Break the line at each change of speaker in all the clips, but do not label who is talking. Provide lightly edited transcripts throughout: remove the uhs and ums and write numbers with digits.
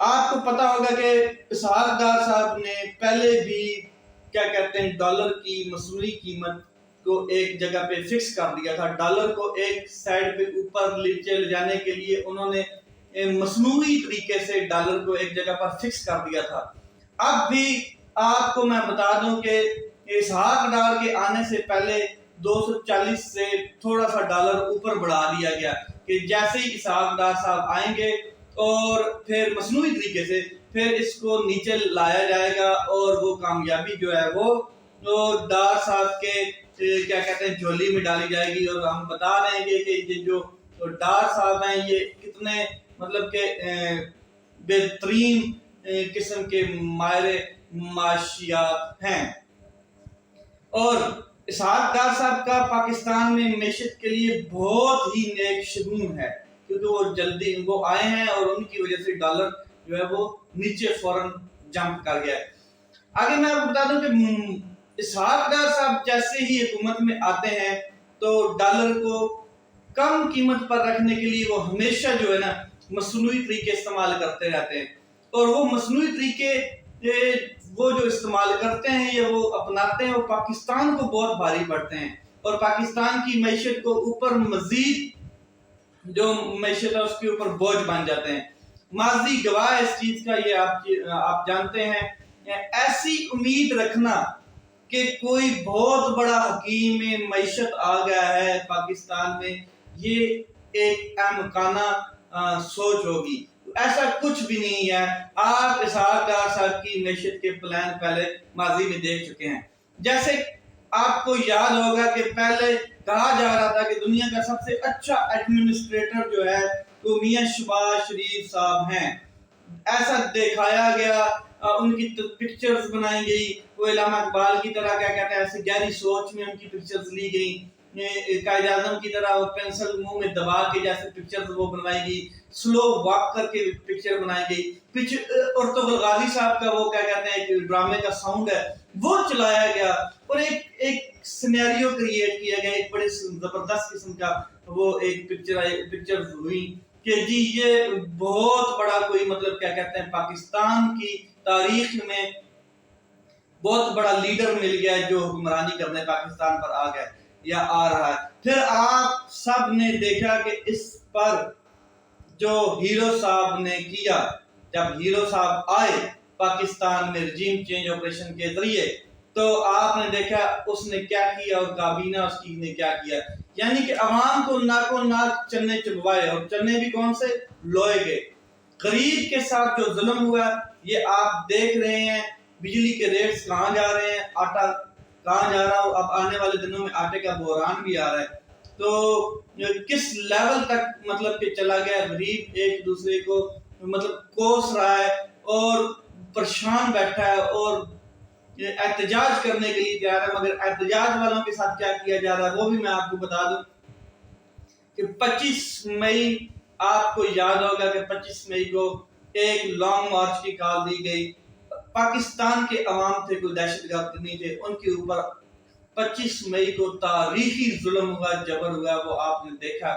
آپ کو پتا ہوگا کہ اسحاق ڈار صاحب نے پہلے بھی کیا کہتے ہیں ڈالر کی مصنوعی قیمت کو ایک جگہ پہ فکس کر دیا تھا. ڈالر کو ایک سائڈ پہ اوپر نیچے لے جانے کے لیے انہوں نے مصنوعی طریقے سے ڈالر کو ایک جگہ پر فکس کر دیا تھا. اب بھی آپ کو میں بتا دوں کہ اسحاق ڈار کے آنے سے پہلے 240 سے تھوڑا سا ڈالر اوپر بڑھا دیا گیا کہ جیسے ہی اسحاق ڈار صاحب آئیں گے اور پھر مصنوعی طریقے سے پھر اس کو نیچے لایا جائے گا اور وہ کامیابی جو ہے وہ ڈار صاحب کے کیا کہتے ہیں جھولی میں ڈالی جائے گی. اور ہم بتا رہے ہیں کہ یہ جو ڈار صاحب ہیں یہ کتنے مطلب کہ بہترین قسم کے ماہر معاشیات ہیں. اور اسحاق ڈار صاحب کا پاکستان میں معیشت کے لیے بہت ہی نیک شگون ہے کیونکہ وہ جلدی وہ آئے ہیں اور ان کی وجہ سے ڈالر جو ہے وہ نیچے فوراً جمپ کر گیا ہے. آگے میں آپ کو بتا دوں کہ اسحاق ڈار صاحب جیسے ہی حکومت میں آتے ہیں تو ڈالر کو کم قیمت پر رکھنے کے لیے وہ ہمیشہ جو ہے نا مصنوعی طریقے استعمال کرتے رہتے ہیں. اور وہ مصنوعی طریقے وہ جو استعمال کرتے ہیں یا وہ اپناتے ہیں وہ پاکستان کو بہت بھاری پڑتے ہیں اور پاکستان کی معیشت کو اوپر مزید جو معیشت ہے اس کے اوپر بوجھ بن جاتے ہیں. ماضی گواہ اس چیز کا یہ آپ جانتے ہیں. ایسی امید رکھنا کہ کوئی بہت بڑا حکیم معیشت آ گیا ہے پاکستان میں یہ ایک احمقانہ سوچ ہوگی. ایسا کچھ بھی نہیں ہے. آپ اسحاق ڈار صاحب کی معیشت کے پلان پہلے ماضی میں دیکھ چکے ہیں. جیسے آپ کو یاد ہوگا کہ پہلے کہا جا رہا تھا کہ دنیا کا سب سے اچھا ایڈمنسٹریٹر جو ہے وہ میاں شہباز شریف صاحب ہیں. ایسا دکھایا گیا, ان کی پکچرز بنائی گئی, وہ علامہ اقبال کی طرح کیا کہتے ہیں ایسی گہری سوچ میں ان کی پکچرز لی گئی, قائد اعظم کی طرح وہ پینسل منہ میں دبا کے جیسے پکچرز وہ بنوائی گئی, سلو واک کر کے پکچر بنائی گئی, اور تو غازی صاحب کا وہ کیا کہتے ہیں ایک ڈرامے کا ساؤنڈ ہے وہ چلایا گیا اور ایک سینیریو کریٹ کیا گیا, ایک بڑے زبردست قسم کا وہ ایک پکچر ہوئی کہ جی یہ بہت بڑا کوئی مطلب کیا کہتے ہیں پاکستان کی تاریخ میں بہت بڑا لیڈر مل گیا ہے جو حکمرانی کرنے پاکستان پر آ گیا یا آ رہا ہے. پھر آپ سب نے دیکھا کہ اس پر جو ہیرو صاحب نے کیا, جب ہیرو صاحب آئے پاکستان میں رجیم چینج آپریشن کے ذریعے تو آپ نے دیکھا اس نے کیا کیا اور کابینہ اس کی نے کیا کیا, یعنی کہ عوام کو ناکو ناک چنے چبوائے, اور چنے بھی کون سے لوئے گئے. غریب کے ساتھ جو ظلم ہوا یہ آپ دیکھ رہے ہیں. بجلی کے ریٹس کہاں جا رہے ہیں, آٹا کہاں جا رہا, اب آنے والے دنوں میں آٹے کا بحران بھی آ رہا ہے. تو کس لیول تک مطلب کہ چلا گیا, غریب ایک دوسرے کو مطلب کوس رہا ہے اور پریشان بیٹھا ہے اور احتجاج کرنے کے لیے تیار ہے. مگر احتجاج والوں کے ساتھ کیا کیا جا رہا ہے وہ بھی میں آپ کو بتا دوں کہ 25 مئی آپ کو یاد ہوگا کہ 25 مئی کو ایک لانگ مارچ کی کال دی گئی. پاکستان کے عوام تھے, کوئی دہشت گرد نہیں تھے, ان کے اوپر 25 مئی کو تاریخی ظلم ہوا, جبر ہوا, وہ آپ نے دیکھا.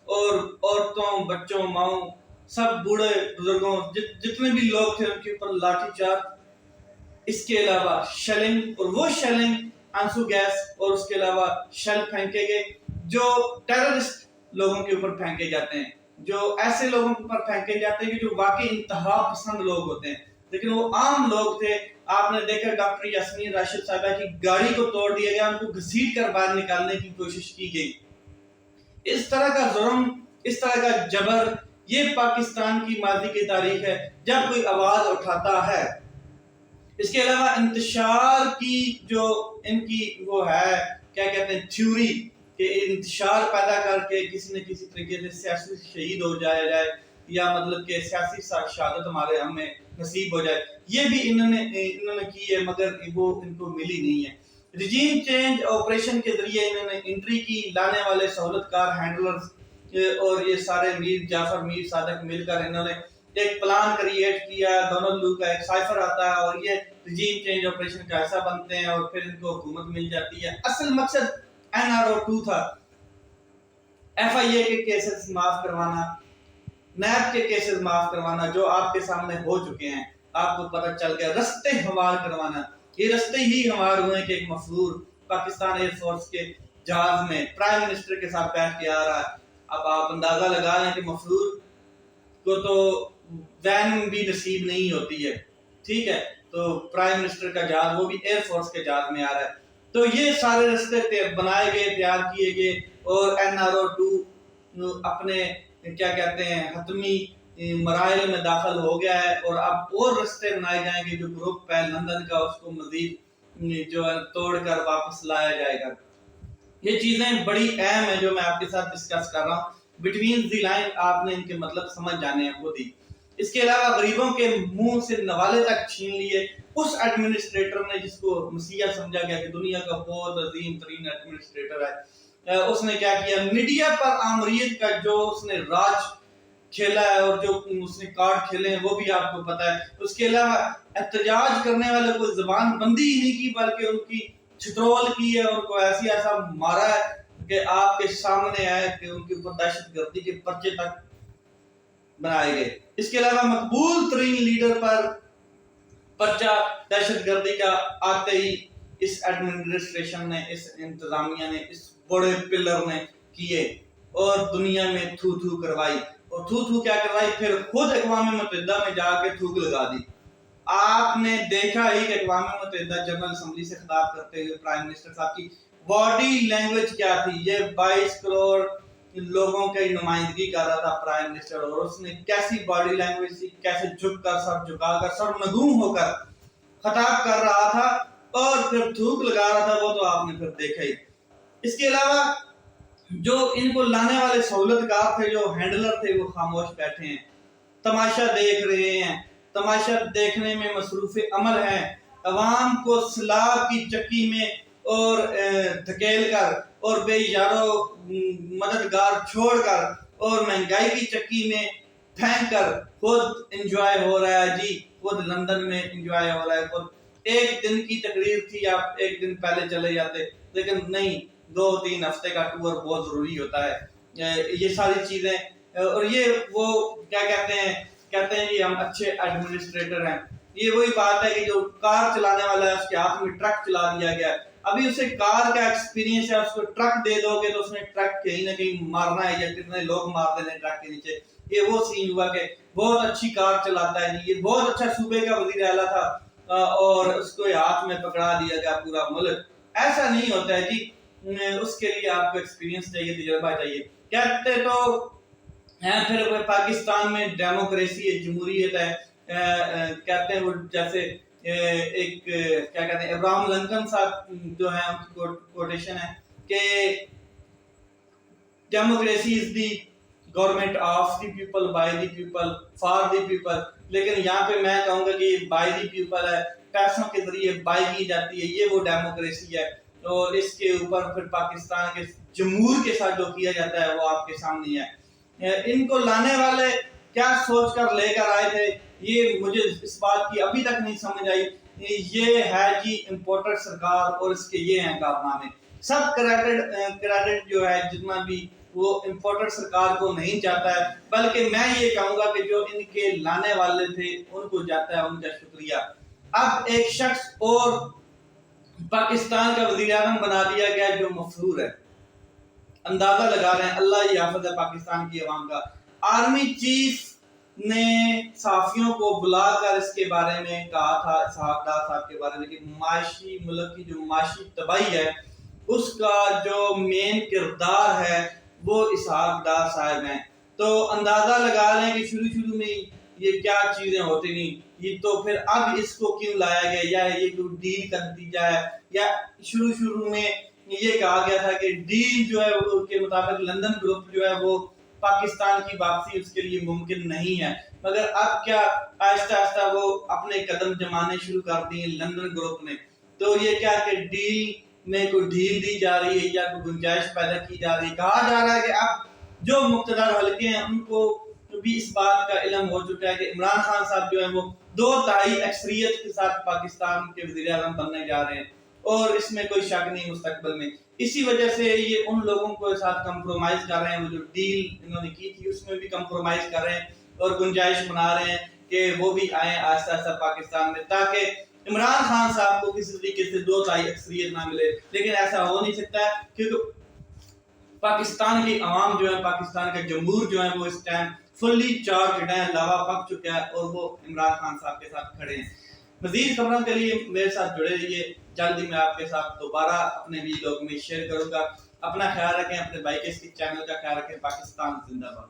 اور عورتوں, بچوں, ماؤں, سب بوڑھے بزرگوں جتنے بھی لوگ تھے ان کے اوپر لاٹھی چارج, اس کے علاوہ شیلنگ, اور وہ شیلنگ آنسو گیس اور اس کے علاوہ شیل پھینکے گئے جو ٹیررسٹ لوگوں کے اوپر پھینکے جاتے ہیں, جو ایسے لوگوں کے اوپر پھینکے جاتے ہیں کہ جو واقعی انتہا پسند لوگ ہوتے ہیں لیکن وہ عام لوگ تھے. آپ نے دیکھا ڈاکٹر یاسمین راشد صاحبہ کی گاڑی کو توڑ دیا گیا, ان کو گھسیٹ کر باہر نکالنے کی کوشش کی گئی. اس طرح کا ظلم, اس طرح کا جبر یہ پاکستان کی ماضی کی تاریخ ہے جب کوئی آواز اٹھاتا ہے. اس کے علاوہ انتشار کی جو ان کی وہ ہے کیا کہتے ہیں تھیوری کہ انتشار پیدا کر کے کسی نہ کسی طریقے سے سیاسی شہید ہو جائے یا مطلب کہ سیاسی شہادت ہمارے ہمیں نصیب ہو جائے, یہ بھی انہوں نے کی ہے مگر وہ ان کو ملی نہیں ہے. رجیم چینج آپریشن کے ذریعے انہوں نے انٹری کی, لانے والے سہولت کار ہینڈلرز اور یہ سارے میر جعفر میر صادق مل کر انہوں نے ایک پلان کریٹ کیا. ڈونلڈ لو کا ایک سائفر آتا ہے اور یہ رجیم چینج آپریشن کا حصہ بنتے ہیں اور پھر ان کو حکومت مل جاتی ہے. اصل مقصد NRO 2 تھا, FIA کے کیسز معاف کروانا, نیب کے کیسز معاف کروانا جو آپ کے سامنے ہو چکے ہیں، آپ کو پتہ چل گیا، رستے ہموار کروانا، یہ رستے ہی ہموار ہوئے کہ ایک مفرور پاکستان ایئر فورس کے جہاز میں پرائم منسٹر کے ساتھ بیٹھ کے آ رہا ہے۔ اب آپ اندازہ لگا لیں کہ مفرور کو تو وین بھی نصیب نہیں ہوتی ہے، ٹھیک ہے، تو پرائم منسٹر کا جہاز، وہ بھی ایئر فورس کے جہاز میں آ رہا ہے۔ تو یہ سارے رستے بنائے گئے، تیار کیے گئے، اور NRO-2 اپنے کیا کہتے ہیں حتمی مراحل میں داخل ہو گیا ہے، اور اب اور رستے بنائے جائیں گے جو گروپ ہے لندن کا، اس کو مزید جو ہے توڑ کر واپس لایا جائے گا۔ یہ چیزیں بڑی اہم ہیں جو میں آپ کے ساتھ ڈسکس کر رہا ہوں، بٹوین دی لائن آپ نے ان کے مطلب سمجھ جانے ہیں خود ہی۔ اس کے علاوہ غریبوں کے منہ سے نوالے تک چھین لیے اس ایڈمنسٹریٹر نے جس کو مسیح سمجھا گیا کہ دنیا کا بہت عظیم ترین ایڈمنسٹریٹر ہے، اس نے کیا کیا، میڈیا پر آمریت کا جو اس نے راج کھیلا ہے اور جو اس نے کارڈ کھیلے ہیں وہ بھی آپ کو پتا ہے۔ اس کے علاوہ احتجاج کرنے والے کو زبان بندی ہی نہیں کی بلکہ ان کی چھترول کی ہے، ان کو ایسا مارا ہے کہ آپ کے سامنے آئے کہ ان کے اوپر دہشت گردی کے پرچے تک بنائے گئے۔ اس کے علاوہ مقبول ترین لیڈر پر پرچہ دہشت گردی کا آتے ہی اس ایڈمنسٹریشن نے، اس انتظامیہ نے، اس بڑے پلر نے کیے اور دنیا میں تھو تھو کروائی، اور تھو تھو کیا کروائی، پھر خود اقوام متحدہ میں جا کے تھوک لگا دی۔ آپ نے دیکھا ہی کہ اقوام متحدہ جنرل اسمبلی سے خطاب کرتے ہوئے پرائم منسٹر صاحب کی باڈی لینگویج کیا تھی۔ یہ 22 کروڑ لوگوں کی نمائندگی کر رہا تھا پرائم منسٹر، اور اس نے کیسی باڈی لینگویج تھی، کیسے جھک کر، سر جھکا کر، سر نگوں ہو کر خطاب کر رہا تھا اور پھر تھوک لگا رہا تھا، وہ تو آپ نے پھر دیکھا ہی۔ اس کے علاوہ جو ان کو لانے والے سہولت کار تھے، جو ہینڈلر تھے، وہ خاموش بیٹھے ہیں، تماشا دیکھ رہے ہیں، تماشا دیکھنے میں مصروف عمل ہیں، عوام کو سیلاب کی چکی میں اور دھکیل کر اور بے یارو مددگار چھوڑ کر اور مہنگائی کی چکی میں پھینک کر خود انجوائے ہو رہا ہے، جی خود لندن میں انجوائے ہو رہا ہے۔ خود ایک دن کی تقریر تھی، آپ ایک دن پہلے چلے جاتے، لیکن نہیں، 2-3 ہفتے کا ٹور بہت ضروری ہوتا ہے۔ یہ ساری چیزیں، اور یہ وہ کیا کہتے ہیں جی ہم اچھے ایڈمنسٹریٹر ہیں۔ یہ وہی بات ہے کہ جو کار چلانے والا ہے اس کے ہاتھ میں ٹرک چلا دیا گیا ہے، ابھی اسے کار کا ایکسپیرینس ہے، اس کو ٹرک دے دو گے تو اس نے ٹرک کہیں نہ کہیں مارنا ہے، یا کتنے لوگ مار دینے ٹرک کے نیچے۔ یہ وہ سین ہوا کہ بہت اچھی کار چلاتا ہے جی، یہ بہت اچھا صوبے کا وزیر اعلیٰ تھا اور اس کو ہاتھ میں پکڑا دیا گیا پورا ملک۔ ایسا نہیں ہوتا ہے جی، اس کے لیے آپ کو ایکسپیرینس چاہیے، تجربہ چاہیے۔ کہتے تو ہیں پھر پاکستان میں ڈیموکریسی ہے، جمہوریت ہے، کہتے ہیں وہ جیسے ایک کیا کہتے ہیں ابراہم لنکن صاحب جو ہیں ان کی کوٹیشن ہے کہ democracy is the government of the people, by the people, for the people, لیکن یہاں پہ میں کہوں گا کہ یہ بائی دی پیپل ہے، پیسوں کے ذریعے بائی کی جاتی ہے، یہ وہ ڈیموکریسی ہے۔ اور اس کے اوپر پھر پاکستان کے جمہور کے ساتھ جو کیا جاتا ہے وہ آپ کے سامنے ہے۔ ان کو لانے والے کیا سوچ کر لے کر آئے تھے، یہ مجھے اس بات کی ابھی تک نہیں سمجھ آئی۔ یہ ہے جی امپورٹر سرکار اور اس کے یہ ہیں کارنامے، سب کریڈٹ جو ہے جتنا بھی وہ امپورٹر سرکار کو نہیں جاتا ہے، بلکہ میں یہ کہوں گا کہ جو ان کے لانے والے تھے ان کو جاتا ہے، ان کا شکریہ۔ اب ایک شخص اور پاکستان کا وزیر اعظم بنا دیا گیا جو مفرور ہے، اندازہ لگا رہے ہیں، اللہ ہی حافظ ہے پاکستان کی عوام کا۔ آرمی چیف نے صحافیوں کو بلا کر اس کے بارے میں کہا تھا، اسحاق ڈار صاحب کے بارے میں، کہ معاشی ملک کی جو معاشی تباہی ہے اس کا جو مین کردار ہے وہ اسحاق ڈار صاحب ہیں۔ تو اندازہ لگا لیں کہ شروع میں یہ کیا چیزیں ہوتی نہیں، یہ تو پھر اب اس کو کیوں لایا گیا، یا یہ کوئی ڈیل کا نتیجہ ہے، یا شروع میں یہ کہا گیا تھا کہ ڈیل جو ہے وہ کے مطابق لندن گروپ جو ہے وہ پاکستان کی واپسی اس کے لیے ممکن نہیں ہے، مگر اب کیا آہستہ آہستہ وہ اپنے قدم جمانے شروع کر دیے لندن گروپ نے۔ تو یہ کیا کہ ڈیل میں کوئی ڈھیل دی جا رہی ہے یا کوئی گنجائش پیدا کی جا رہی ہے، کہا جا رہا ہے کہ اب جو مقتدر حلقے ہیں ان کو بھی اس بات کا علم ہو چکا ہے کہ عمران خان صاحب جو ہیں وہ 2/3 اکثریت کے ساتھ پاکستان کے وزیر اعظم بننے جا رہے ہیں، اور اس میں کوئی شک نہیں مستقبل میں۔ اسی وجہ سے یہ ان لوگوں کو ساتھ کمپرومائز کر رہے ہیں، وہ جو ڈیل انہوں نے کی تھی اس میں بھی کمپرومائز کر رہے ہیں اور گنجائش بنا رہے ہیں کہ وہ بھی آئیں آہستہ آہستہ پاکستان میں، تاکہ عمران خان صاحب کو کسی طریقے سے 2/3 اکثریت نہ ملے. لیکن ایسا ہو نہیں سکتا ہے کیونکہ پاکستان کی عوام جو ہے، پاکستان کا جمہور جو ہے، وہ اس ٹائم فلی چارجڈ ہے، لاوا پک چکا ہے اور وہ عمران خان صاحب کے ساتھ کھڑے ہیں. مزید خبروں کے لیے میرے ساتھ جڑے رہیے، جلدی میں آپ کے ساتھ دوبارہ اپنے ویڈیو میں شیئر کروں گا. اپنا خیال رکھیں، اپنے بھائی کے چینل کا خیال رکھیں. پاکستان زندہ باد.